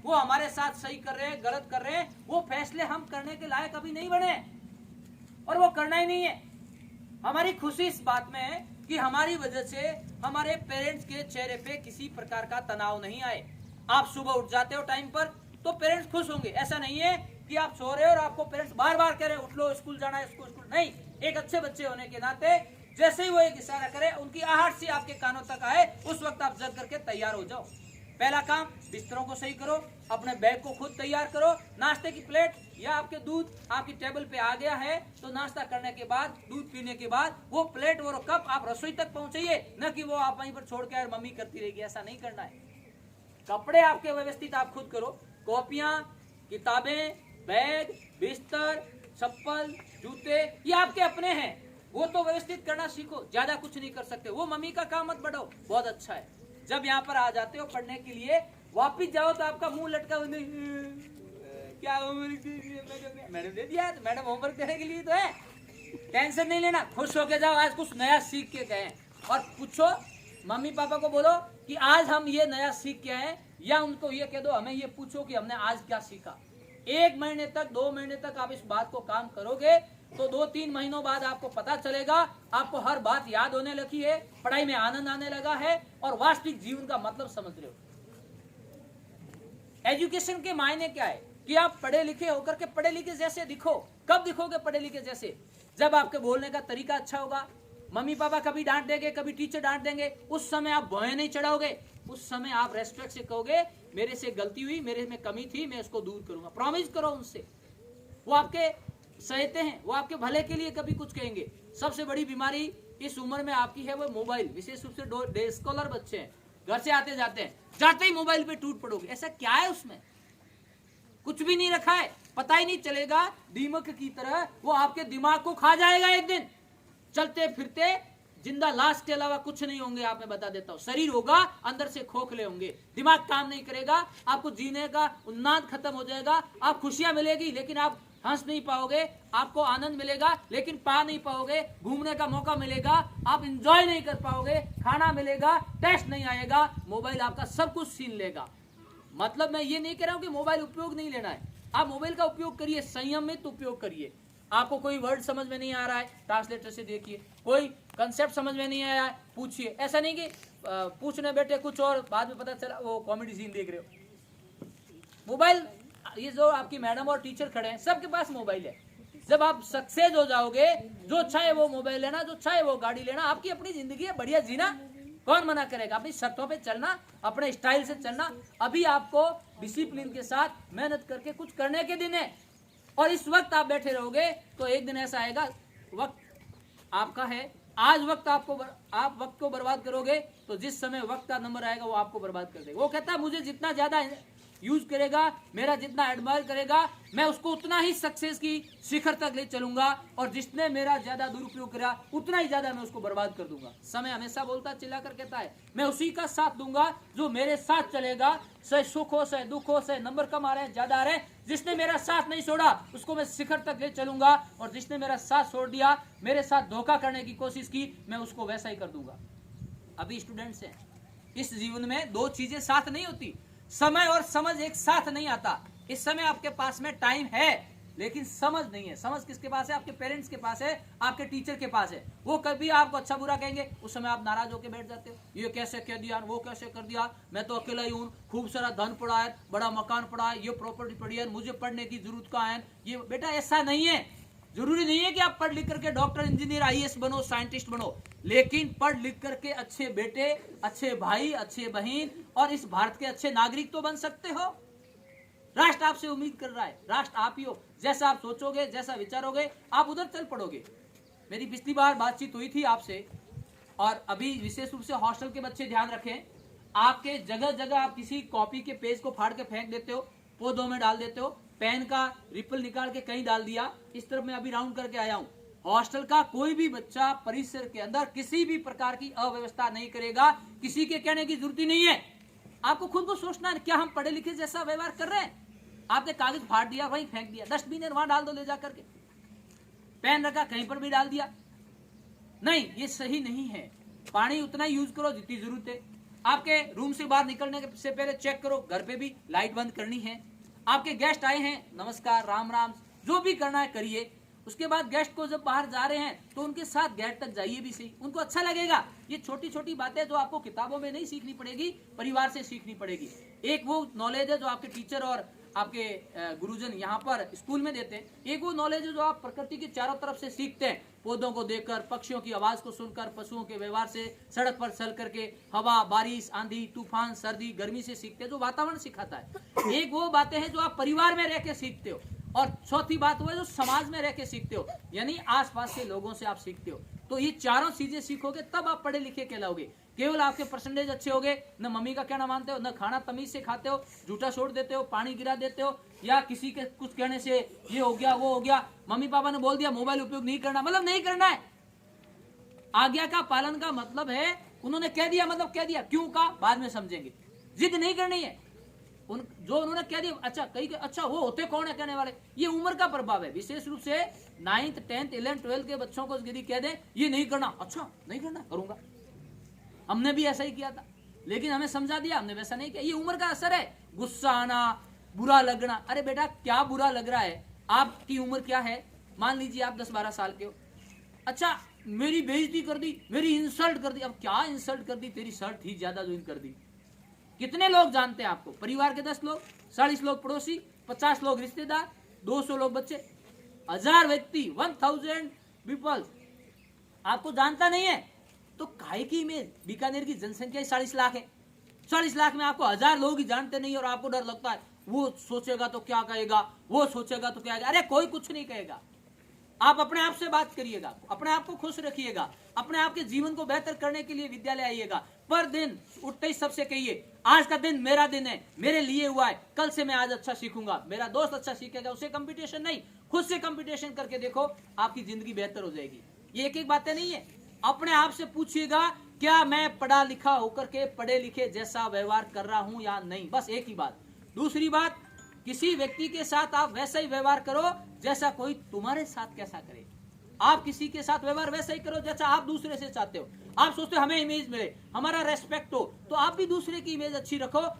वो हमारे साथ सही कर रहे हैं गलत कर रहे हैं, वो फैसले हम करने के लायक अभी नहीं बने और वो करना ही नहीं है। हमारी खुशी इस बात में है कि हमारी वजह से हमारे पेरेंट्स के चेहरे पे किसी प्रकार का तनाव नहीं आए। आप सुबह उठ जाते हो टाइम पर तो पेरेंट्स खुश होंगे। ऐसा नहीं है कि आप सो रहे हो और आपको पेरेंट्स बार बार कह रहे उठ लो, स्कूल जाना है, स्कूल नहीं। एक अच्छे बच्चे होने के नाते जैसे ही वो एक इशारा करे, उनकी आहट से आपके कानों तक आए, उस वक्त आप जग करके तैयार हो जाओ। पहला काम, बिस्तरों को सही करो, अपने बैग को खुद तैयार करो। नाश्ते की प्लेट या आपके दूध आपकी टेबल पे आ गया है तो नाश्ता करने के बाद, दूध पीने के बाद वो प्लेट वो कप आप रसोई तक पहुंचाइए, न कि वो आप वहीं पर छोड़ के मम्मी करती रहेगी। ऐसा नहीं करना है। कपड़े आपके व्यवस्थित आप खुद करो। कॉपियां, किताबें, बैग, बिस्तर, चप्पल, जूते ये आपके अपने हैं, वो तो व्यवस्थित करना सीखो। ज्यादा कुछ नहीं कर सकते, वो मम्मी का काम मत बढ़ाओ, बहुत अच्छा है। जब यहाँ पर आ जाते हो पढ़ने के लिए, वापिस जाओ तो आपका मुंह लटका हुआ, क्या होमवर्क मैडम दे दिया, तो मैडम होमवर्क देने के लिए तो है। टेंशन नहीं लेना, खुश होके जाओ, आज कुछ नया सीख के गए। और पूछो मम्मी पापा को, बोलो कि आज हम ये नया सीख के आए, या उनको ये कह दो हमें ये पूछो कि हमने आज क्या सीखा। 1 महीने तक 2 महीने तक आप इस बात को काम करोगे तो 2-3 महीनों बाद आपको पता चलेगा, आपको हर बात याद होने लगी है, पढ़ाई में आनंद आने लगा है और वास्तविक जीवन का मतलब समझ रहे हो। एजुकेशन के मायने क्या है कि आप पढ़े लिखे होकर के पढ़े लिखे जैसे दिखो। कब दिखोगे पढ़े लिखे जैसे? जब आपके बोलने का तरीका अच्छा होगा। मम्मी पापा कभी डांट देंगे, कभी टीचर डांट देंगे, उस समय आप भौएं नहीं चढ़ाओगे। उस समय आप रेस्पेक्ट से कहोगे, मेरे से गलती हुई, मेरे में कमी थी, मैं उसको दूर करूंगा। प्रॉमिस करो उनसे। वो आपके सहते हैं, वो आपके भले के लिए कभी कुछ कहेंगे। सबसे बड़ी बीमारी इस उम्र में आपकी है वो मोबाइल। विशेष रूप से डे स्कॉलर बच्चे हैं, घर से आते जाते हैं, जाते ही मोबाइल पे टूट पड़ोगे। ऐसा क्या है उसमें? कुछ भी नहीं रखा है, पता ही नहीं चलेगा। दीमक की तरह वो आपके दिमाग को खा जाएगा एक दिन। चलते फिरते जिंदा लाश के अलावा कुछ नहीं होंगे आप, मैं बता देता हूं। शरीर होगा, अंदर से खोखले होंगे, दिमाग काम नहीं करेगा, आपको जीने का उन्माद खत्म हो जाएगा। आप खुशियां मिलेगी लेकिन आप हंस नहीं पाओगे, आपको आनंद मिलेगा लेकिन पा नहीं पाओगे, घूमने का मौका मिलेगा आप एंजॉय नहीं कर पाओगे, खाना मिलेगा टेस्ट नहीं आएगा, मोबाइल आपका सब कुछ छीन लेगा। मतलब मैं ये नहीं कह रहा हूं कि मोबाइल उपयोग नहीं लेना है, आप मोबाइल का उपयोग करिए, संयमित उपयोग करिए। आपको कोई वर्ड समझ में नहीं आ रहा है, ट्रांसलेटर से देखिए। कोई कंसेप्ट समझ में नहीं आया है, पूछिए। ऐसा नहीं कि पूछने बैठे कुछ और बाद में पता चला वो कॉमेडी सीन देख रहे हो। मोबाइल, ये जो आपकी मैडम और टीचर खड़े हैं सबके पास मोबाइल है। जब आप सक्सेस हो जाओगे, जो चाहे वो मोबाइल लेना, जो चाहे वो गाड़ी लेना, आपकी अपनी जिंदगी है, बढ़िया जीना, कौन मना करेगा? अपनी शर्तों पे चलना, अपने स्टाइल से चलना। अभी आपको डिसिप्लिन के साथ मेहनत करके कुछ करने के दिन है। और इस वक्त आप बैठे रहोगे तो एक दिन ऐसा आएगा, वक्त आपका है, आज वक्त आप वक्त को बर्बाद करोगे तो जिस समय वक्त का नंबर आएगा वो आपको बर्बाद कर देगा। वो कहता है मुझे जितना ज्यादा यूज करेगा, मेरा जितना एडमायर करेगा, मैं उसको उतना ही सक्सेस की शिखर तक ले चलूंगा, और जिसने मेरा ज्यादा दुरुपयोग करा उतना ही ज्यादा मैं उसको बर्बाद कर दूंगा। समय हमेशा बोलता चिल्ला कर कहता है मैं उसी का साथ दूंगा जो मेरे साथ चलेगा, चाहे सुख हो, चाहे दुख हो, चाहे नंबर कम आ रहे हैं ज्यादा आ रहे हैं। जिसने मेरा साथ नहीं छोड़ा उसको मैं शिखर तक ले चलूंगा, और जिसने मेरा साथ छोड़ दिया, मेरे साथ धोखा करने की कोशिश की, मैं उसको वैसा ही कर दूंगा। अभी स्टूडेंट्स हैं, इस जीवन में 2 चीजें साथ नहीं होती, समय और समझ एक साथ नहीं आता। इस समय आपके पास में टाइम है लेकिन समझ नहीं है। समझ किसके पास है? आपके पेरेंट्स के पास है, आपके टीचर के पास है। वो कभी आपको अच्छा बुरा कहेंगे, उस समय आप नाराज होकर बैठ जाते हो, ये कैसे कह दिया, वो कैसे कर दिया, मैं तो अकेला ही हूँ, खूब सारा धन पड़ा है, बड़ा मकान पड़ा है, ये प्रॉपर्टी पड़ी है, मुझे पढ़ने की जरूरत कहाँ है। ये बेटा ऐसा नहीं है। जरूरी नहीं है कि आप पढ़ लिख करके डॉक्टर, इंजीनियर, IAS बनो, साइंटिस्ट बनो, लेकिन पढ़ लिख करके अच्छे बेटे, अच्छे भाई, अच्छे बहन और इस भारत के अच्छे नागरिक तो बन सकते हो। राष्ट्र आपसे उम्मीद कर रहा है, राष्ट्र आप ही हो। जैसा आप सोचोगे, जैसा विचारोगे, आप उधर चल पड़ोगे। मेरी पिछली बार बातचीत हुई थी आपसे, और अभी विशेष रूप से हॉस्टल के बच्चे ध्यान रखें, आपके जगह जगह आप किसी कॉपी के पेज को फाड़ के फेंक देते हो, पौधों में डाल देते हो, पेन का रिपल निकाल के कहीं डाल दिया। इस तरफ मैं अभी राउंड करके आया हूँ। हॉस्टल का कोई भी बच्चा परिसर के अंदर किसी भी प्रकार की अव्यवस्था नहीं करेगा, किसी के कहने की जरूरत ही नहीं है। आपको खुद को सोचना है, क्या हम पढ़े लिखे जैसा व्यवहार कर रहे हैं? आपने कागज फाड़ दिया, वहीं फेंक दिया, डस्टबिन है वहां डाल दो ले जाकर के, पेन रखा कहीं पर भी डाल दिया। नहीं, ये सही नहीं है। पानी उतना यूज करो जितनी जरूरत है। आपके रूम से बाहर निकलने से पहले चेक करो घर पे भी लाइट बंद करनी है। आपके गेस्ट आए हैं, नमस्कार राम राम जो भी करना है करिए। उसके बाद गेस्ट को जब बाहर जा रहे हैं तो उनके साथ गेट तक जाइए भी सही, उनको अच्छा लगेगा। ये छोटी छोटी बातें जो आपको किताबों में नहीं सीखनी पड़ेगी, परिवार से सीखनी पड़ेगी। एक वो नॉलेज है जो आपके टीचर और आपके गुरुजन यहाँ पर स्कूल में देते हैं, एक वो नॉलेज है जो आप प्रकृति के चारों तरफ से सीखते हैं, पौधों को देखकर, पक्षियों की आवाज को सुनकर, पशुओं के व्यवहार से, सड़क पर चल करके, हवा, बारिश, आंधी, तूफान, सर्दी, गर्मी से सीखते हैं, जो वातावरण सिखाता है। एक वो बातें हैं जो आप परिवार में रह के सीखते हो, और चौथी बात वो है जो समाज में रह के सीखते हो, यानी आसपास के लोगों से आप सीखते हो। तो ये चारों चीजें सीखोगे तब आप पढ़े लिखे कहलाओगे। केवल आपके परसेंटेज अच्छे होगे, न मम्मी का कहना मानते हो, न खाना तमीज से खाते हो, झूठा छोड़ देते हो, पानी गिरा देते हो, या किसी के कुछ कहने से ये हो गया वो हो गया, मम्मी पापा ने बोल दिया मोबाइल उपयोग नहीं करना, मतलब नहीं करना है। आज्ञा का पालन का मतलब है उन्होंने कह दिया मतलब कह दिया, क्यों का बाद में समझेंगे, जिद नहीं करनी है। जो उन्होंने कह दिया, अच्छा कहीं अच्छा वो होते कौन है कहने वाले, ये उम्र का प्रभाव है। विशेष रूप से 9th 10th 11th 12th के बच्चों को यदि कह दें ये नहीं करना, अच्छा नहीं करना, करूंगा। हमने भी ऐसा ही किया था, लेकिन हमें समझा दिया, हमने वैसा नहीं किया। ये उम्र का असर है, गुस्सा आना, बुरा लगना। अरे बेटा क्या बुरा लग रहा है, आपकी उम्र क्या है, मान लीजिए आप 10-12 साल के हो, अच्छा मेरी बेइज्जती कर दी, मेरी इंसल्ट कर दी। अब क्या इंसल्ट कर दी, तेरी शर्ट ही ज्यादा ज्वाइन कर दी। कितने लोग जानते हैं आपको, परिवार के 10 लोग, 40 लोग पड़ोसी, 50 लोग रिश्तेदार, 200 लोग बच्चे, 1000 व्यक्ति, 1000 पीपल आपको जानता नहीं है। तो काहे की इमेज, बीकानेर की जनसंख्या 40 लाख है, 40 लाख में आपको 1000 लोग ही जानते नहीं और आपको डर लगता है वो सोचेगा तो क्या कहेगा, वो सोचेगा तो क्या कहेगा। अरे कोई कुछ नहीं कहेगा, आप अपने आप से बात करिएगा, अपने आप को खुश रखिएगा, अपने आप के जीवन को बेहतर करने के लिए विद्यालय आइएगा। पर दिन उठते ही सबसे कहिए आज का दिन मेरा दिन है, मेरे लिए हुआ है, कल से मैं आज अच्छा सीखूंगा, मेरा दोस्त अच्छा सीखेगा। उससे कंपटीशन नहीं, खुद से कंपटीशन करके देखो, आपकी जिंदगी बेहतर हो जाएगी। ये एक एक बातें नहीं है, अपने आप से पूछिएगा क्या मैं पढ़ा लिखा होकर के पढ़े लिखे जैसा व्यवहार कर रहा हूं या नहीं, बस एक ही बात। दूसरी बात, किसी व्यक्ति के साथ आप वैसा ही व्यवहार करो जैसा कोई तुम्हारे साथ कैसा करे। आप किसी के साथ व्यवहार वैसा ही करो जैसा आप दूसरे से चाहते हो। आप सोचते हो हमें इमेज मिले, हमारा रेस्पेक्ट हो, तो आप भी दूसरे की इमेज अच्छी रखो।